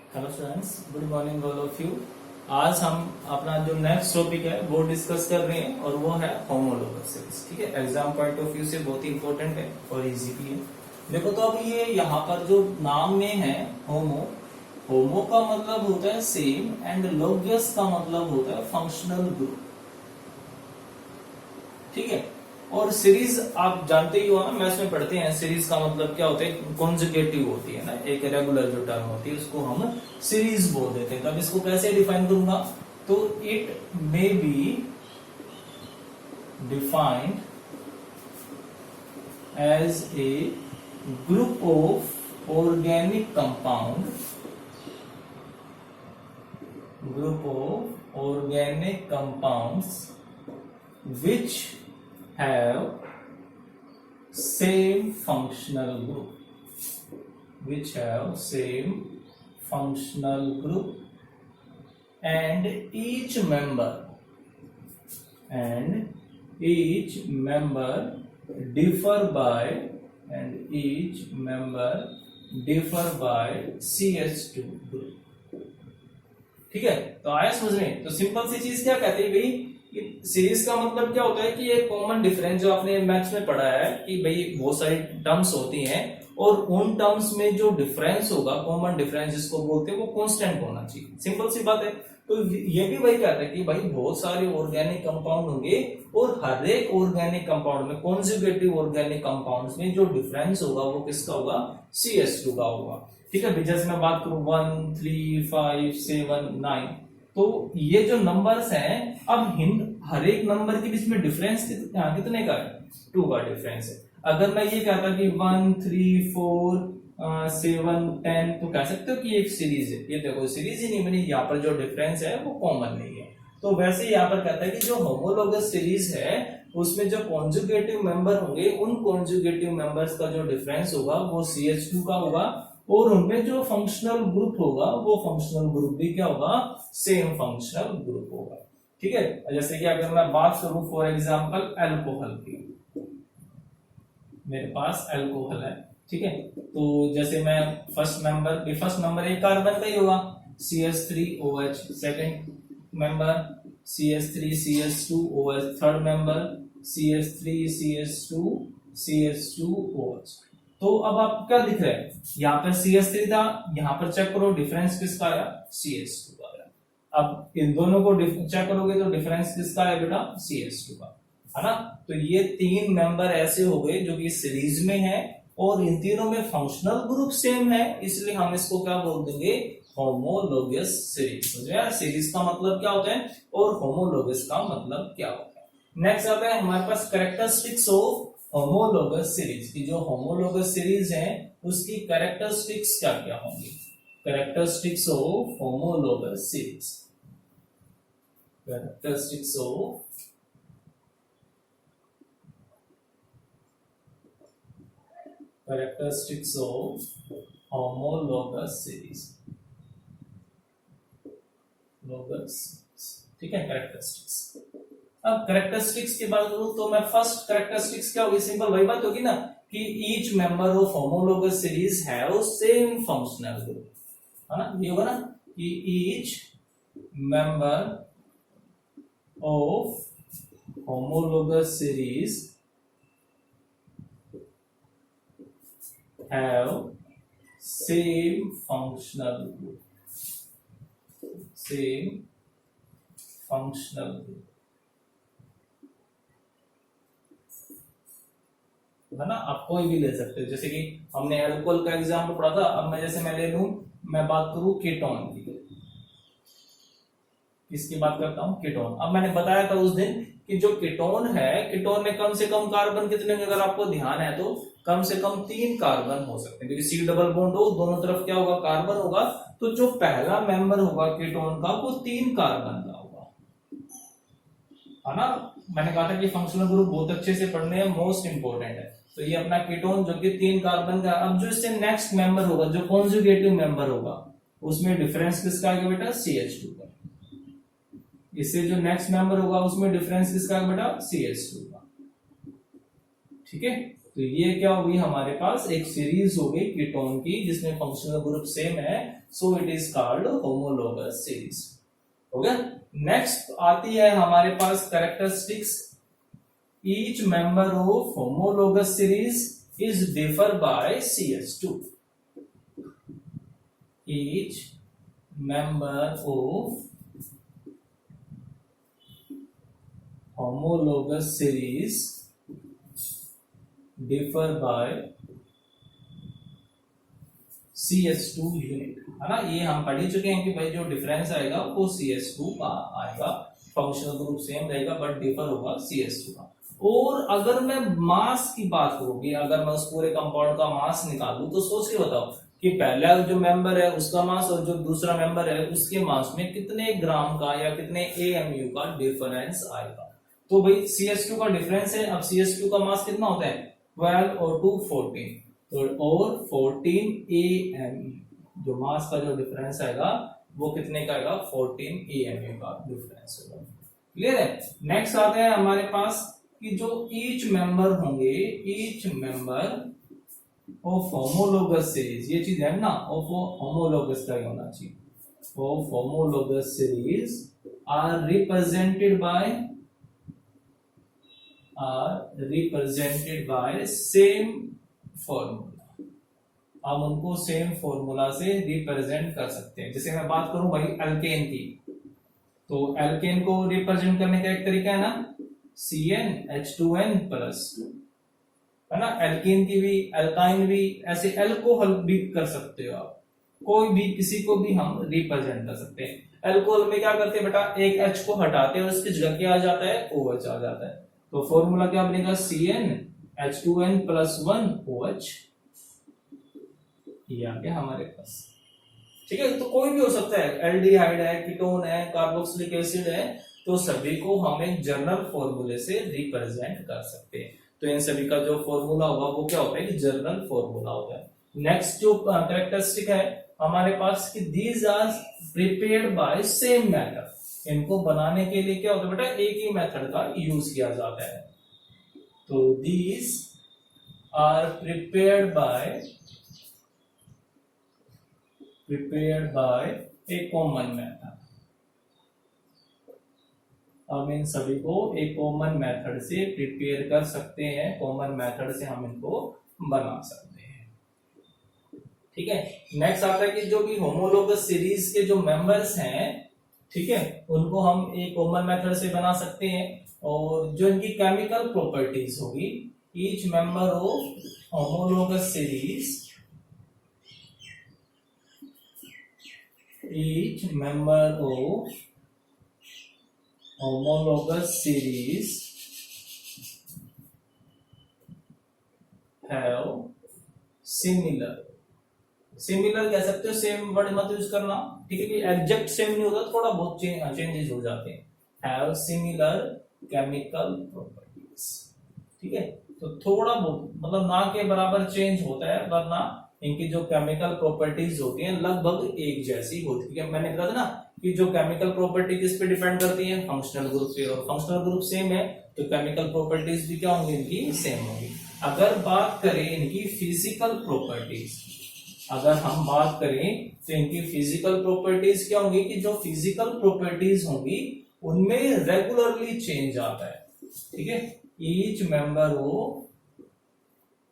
Hello students, good morning all of you. आज हम अपना जो नेक्स्ट टॉपिक है वो डिस्कस कर रहे हैं और वो है होमोलोगस सीरीज। ठीक है, एग्जाम पॉइंट ऑफ व्यू से बहुत ही इंपॉर्टेंट है और इजी भी है। देखो तो अब ये यहाँ पर जो नाम में है होमो, होमो का मतलब होता है सेम एंड लोगस का मतलब होता है फंक्शनल ग्रुप। ठीक है, और सीरीज आप जानते ही हो ना, मैथ्स में पढ़ते हैं सीरीज का मतलब क्या होता है, कॉन्जुगेटिव होती है ना, एक रेगुलर जो टर्म होती है उसको हम सीरीज बोल देते हैं। तब इसको कैसे डिफाइन करूंगा, तो it may be defined as a group of organic compound, group of organic compounds which have same functional group, which have same functional group, and each member differ by CH2 group। ठीक है, तो आया समझ में। तो simple सी चीज क्या कहते हैं भाई, सीरीज का मतलब क्या होता है कि एक कॉमन डिफरेंस जो आपने मैथ्स में पढ़ा है कि भाई बहुत सारी टर्म्स होती हैं और उन टर्म्स में जो डिफरेंस होगा, कॉमन डिफरेंस जिसको बोलते हैं, वो कांस्टेंट होना चाहिए। सिंपल सी बात है। तो ये भी वही कहता है कि भाई बहुत सारे ऑर्गेनिक कंपाउंड होंगे और हर एक ऑर्गेनिक कंपाउंड में, कॉन्जुगेटिव ऑर्गेनिक कंपाउंड्स में जो डिफरेंस होगा वो किसका होगा, CH2 का होगा। ठीक है, जैसे मैं बात करूं 1, 3, 5, 7, 9, तो ये जो नंबर्स हैं, अब हर एक नंबर के बीच में डिफरेंस कितने का है, 2 का डिफरेंस है। अगर मैं ये कहता कि 1, 3, 4, 7, 10, तो कह सकते हो कि एक सीरीज है। ये देखो सीरीज ही नहीं बनी, यहाँ पर जो डिफरेंस है वो कॉमन नहीं है। तो वैसे ही यहाँ पर कहता है कि जो होमोलोगस सीरीज है उसमें जो कॉन्जुगेटिव मेंबर होंगे, उन कॉन्जुगेटिव मेंबर्स का जो डिफरेंस होगा वो CH2 का होगा, और उनमें जो फंक्शनल ग्रुप होगा वो फंक्शनल ग्रुप भी क्या होगा, सेम फंक्शनल ग्रुप होगा। ठीक है, जैसे कि अगर मैं बात करूं फॉर एग्जांपल अल्कोहल की, मेरे पास अल्कोहल है। ठीक है, तो जैसे मैं फर्स्ट नंबर एक कार्बन का ही होगा, CH3OH, second member CH3CH2OH, third member CH3CH2 CH2OH। तो अब आप क्या दिख रहा है, यहाँ पर CH3 था, यहाँ पर चेक करो डिफरेंस किसका आया, CH2 का आया। अब इन दोनों को चेक करोगे तो डिफरेंस किसका है बेटा, CH2 का, है ना। तो ये 3 मेंबर ऐसे हो गए जो कि सीरीज में है और इन तीनों में फंक्शनल ग्रुप सेम है, इसलिए हम इसको क्या बोल देंगे, होमोलोगस सीरीज। समझ में, सीरीज का मतलब क्या होता है और होमोलोगस का मतलब क्या होता है। नेक्स्ट आता है हमारे पास कैरेक्टरिस्टिक्स ऑफ होमोलोगस सीरीज की। जो होमोलोगस सीरीज है उसकी कैरेक्टरिस्टिक्स क्या क्या होंगी, characteristics of homologous series, characteristics of homologous series, लोगस। ठीक है, कैरेक्टरिस्टिक्स। अब कैरेक्टरिस्टिक्स की बात करूं तो मैं फर्स्ट कैरेक्टरिस्टिक्स क्या होगी, सिंपल वही बात होगी ना कि each member of homologous series have same functional group, है ना। ये होगा ना कि each member of homologous series have same functional group, same functional group, है ना। आप कोई भी ले सकते हो, जैसे कि हमने अल्कोहल का एग्जाम्पल पढ़ा था। अब मैं ले लूं, मैं बात करूं कीटोन की, किसकी बात करता हूं, कीटोन। अब मैंने बताया था उस दिन कि जो कीटोन है, कीटोन में कम से कम कार्बन कितने होंगे, अगर आपको ध्यान है तो कम से कम 3 कार्बन हो सकते हैं, क्योंकि C डबल बॉन्ड हो, दोनों तरफ क्या होगा, कार्बन होगा। तो जो पहला मेंबर होगा कीटोन का वो 3 कार्बन का होगा, है ना। मैंने कहा था कि फंक्शनल ग्रुप बहुत अच्छे से पढ़ने हैं, मोस्ट इंपोर्टेंट है। तो ये अपना कीटोन जो कि 3 कार्बन का। अब जो इससे नेक्स्ट मेंबर होगा, जो कॉन्जुगेटिव मेंबर होगा, उसमें डिफरेंस किसका आएगा बेटा, CH2 का। इससे जो नेक्स्ट मेंबर होगा उसमें डिफरेंस किसका आएगा बेटा, CH2 का। ठीक है, तो ये क्या होगी, हमारे पास एक सीरीज होगी कीटोन की जिसमें फंक्शनल ग्रुप सेम है, so it is called homologous series. हो गया। नेक्स्ट आती है हमारे पास characteristics. Each member of homologous series is differ by CH2। Each member of homologous series differ by CH2 unit, है ना। ये हम पढ़ ही चुके हैं कि भाई जो डिफरेंस आएगा वो CH2 का आएगा, फंक्शनल ग्रुप सेम रहेगा बट डिफर होगा CH2 का। और अगर मैं मास की बात करूंगी, अगर मैं उस पूरे कंपाउंड का मास निकालूं तो सोच के बताओ कि पहला जो मेंबर है उसका मास और जो दूसरा मेंबर है उसके मास में कितने ग्राम का या कितने AMU का डिफरेंस आएगा। तो भाई CH2 का डिफरेंस है, अब CH2 का मास कितना होता है 12 और 2 14, तो और 14 AMU, जो मास का जो डिफरेंस आएगा वो कितने का आएगा 14 AMU का डिफरेंस होगा। क्लियर है। नेक्स्ट आते हैं हमारे पास कि जो ईच मेंबर होंगे, each member of homologous series, ये चीज है ना, ऑफ होमोलोगस का होना चाहिए, of homologous series are represented by same formula. हम उनको सेम फॉर्मूला से रिप्रेजेंट कर सकते हैं। जैसे मैं बात करूं भाई एल्केन की, तो एल्केन को रिप्रेजेंट करने का एक तरीका है ना CnH2n+2, है ना। एल्कीन की भी, एल्काइन भी, ऐसे एल्कोहल भी कर सकते हो आप, कोई भी किसी को भी हम रिप्रेजेंट कर सकते हैं। एल्कोहल में क्या करते हैं बेटा, एक H को हटाते हैं और उसकी जगह क्या आ जाता है OH आ जाता है। तो फॉर्मूला क्या बनेगा CnH2n+1OH, ये आ गया हमारे पास। ठीक है, तो कोई भी हो सकता है, एल्डिहाइड है, कीटोन है, कार्बोक्सिलिक एसिड है, तो सभी को हम एक जनरल फॉर्मूले से रिप्रेजेंट कर सकते हैं। तो इन सभी का जो फॉर्मूला होगा वो क्या होता है कि जनरल फॉर्मूला होता है। नेक्स्ट जो कैरेक्टरिस्टिक है हमारे पास कि these are prepared by same method, इनको बनाने के लिए क्या होता है बेटा, एक ही मेथड का यूज किया जाता है। तो these are prepared by a common method. हम इन सभी को एक कॉमन मेथड से प्रिपेयर कर सकते हैं, कॉमन मेथड से हम इनको बना सकते हैं। ठीक है। नेक्स्ट आता है कि जो भी होमोलोगस सीरीज के जो मेंबर्स हैं, ठीक है, उनको हम एक कॉमन मेथड से बना सकते हैं। और जो इनकी केमिकल प्रॉपर्टीज होगी, each member of homologous series, each member of homologous series have similar कह सकते हो, सेम वर्ड मत यूज करना, ठीक है, कि एग्जैक्ट सेम नहीं होता, थोड़ा बहुत चेंजेस हो जाते हैं। हैव सिमिलर केमिकल प्रॉपर्टीज, ठीक है, तो थोड़ा बहुत मतलब ना के बराबर चेंज होता है, वरना इनकी जो केमिकल प्रॉपर्टीज होती हैं लगभग एक जैसी होती है। मैंने कहा था ना कि जो केमिकल प्रॉपर्टी किस पे डिपेंड करती है, फंक्शनल ग्रुप पे, और फंक्शनल ग्रुप सेम है तो केमिकल प्रॉपर्टीज भी क्या होंगी, इनकी सेम होंगी। अगर बात करें इनकी फिजिकल प्रॉपर्टीज, अगर हम बात करें तो इनकी फिजिकल प्रॉपर्टीज क्या होंगी कि जो फिजिकल प्रॉपर्टीज होंगी उनमें रेगुलरली चेंज आता है। ठीक है, each member of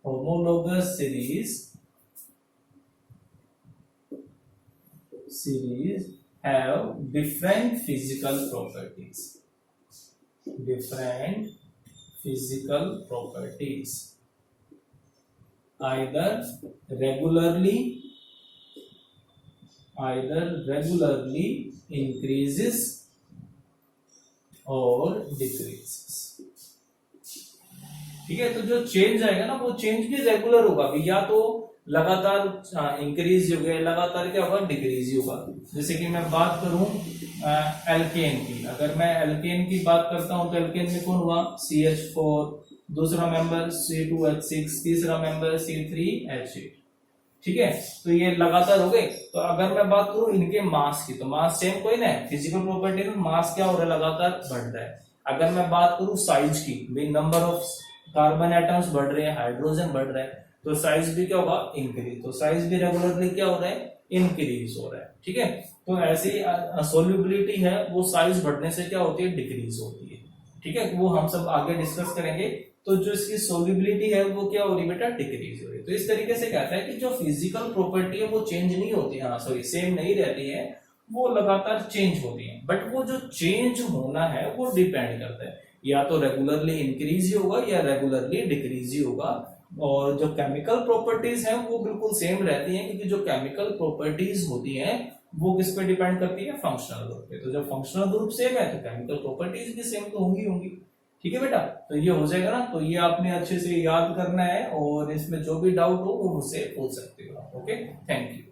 homologous series have different physical properties, either regularly increases or decreases। ठीक है, तो जो चेंज आएगा ना वो चेंज भी रेगुलर होगा, या तो लगातार इंक्रीज हो गया, लगातार क्या होगा, डिक्रीज ही होगा। जैसे कि मैं बात करूं एल्केन की, अगर मैं एल्केन की बात करता हूं तो एल्केन में कौन हुआ CH4, दूसरा मेंबर C2H6, तीसरा मेंबर C3H8। ठीक है, तो ये लगातार हो गए। तो अगर मैं बात करूं इनके मास की, तो मास सेम कोई ना है, फिजिकल प्रॉपर्टी में मास क्या हो रहा है, लगातार बढ़ रहा है। अगर मैं बात करूं साइज की, नंबर ऑफ कार्बन एटम्स बढ़ रहे हैं, हाइड्रोजन बढ़ रहा है, तो साइज भी क्या होगा, इंक्रीज। तो साइज भी रेगुलरली क्या हो रहा है, इंक्रीज हो रहा है। ठीक है, तो ऐसी सोल्यूबिलिटी है वो साइज बढ़ने से क्या होती है, डिक्रीज होती है। ठीक है, वो हम सब आगे डिस्कस करेंगे। तो जो इसकी सोल्यूबिलिटी है वो क्या हो रही है बेटा, डिक्रीज हो रही है। तो इस तरीके से कहता है कि जो फिजिकल प्रॉपर्टी है वो चेंज नहीं होती है, सॉरी सेम नहीं रहती है, वो लगातार चेंज होती है। बट वो जो चेंज होना है वो डिपेंड करता है, या तो रेगुलरली इंक्रीज ही होगा या रेगुलरली डिक्रीज ही होगा। और जो केमिकल प्रॉपर्टीज हैं वो बिल्कुल सेम रहती हैं, क्योंकि जो केमिकल प्रॉपर्टीज होती हैं वो किस पे डिपेंड करती है, फंक्शनल ग्रुप पे। तो जब फंक्शनल ग्रुप सेम है तो केमिकल प्रॉपर्टीज भी सेम तो होंगी। ठीक है बेटा, तो ये हो जाएगा ना। तो ये आपने अच्छे से याद करना है, और इसमें जो भी डाउट हो वो मुझसे पूछ सकते हो। Okay, thank you.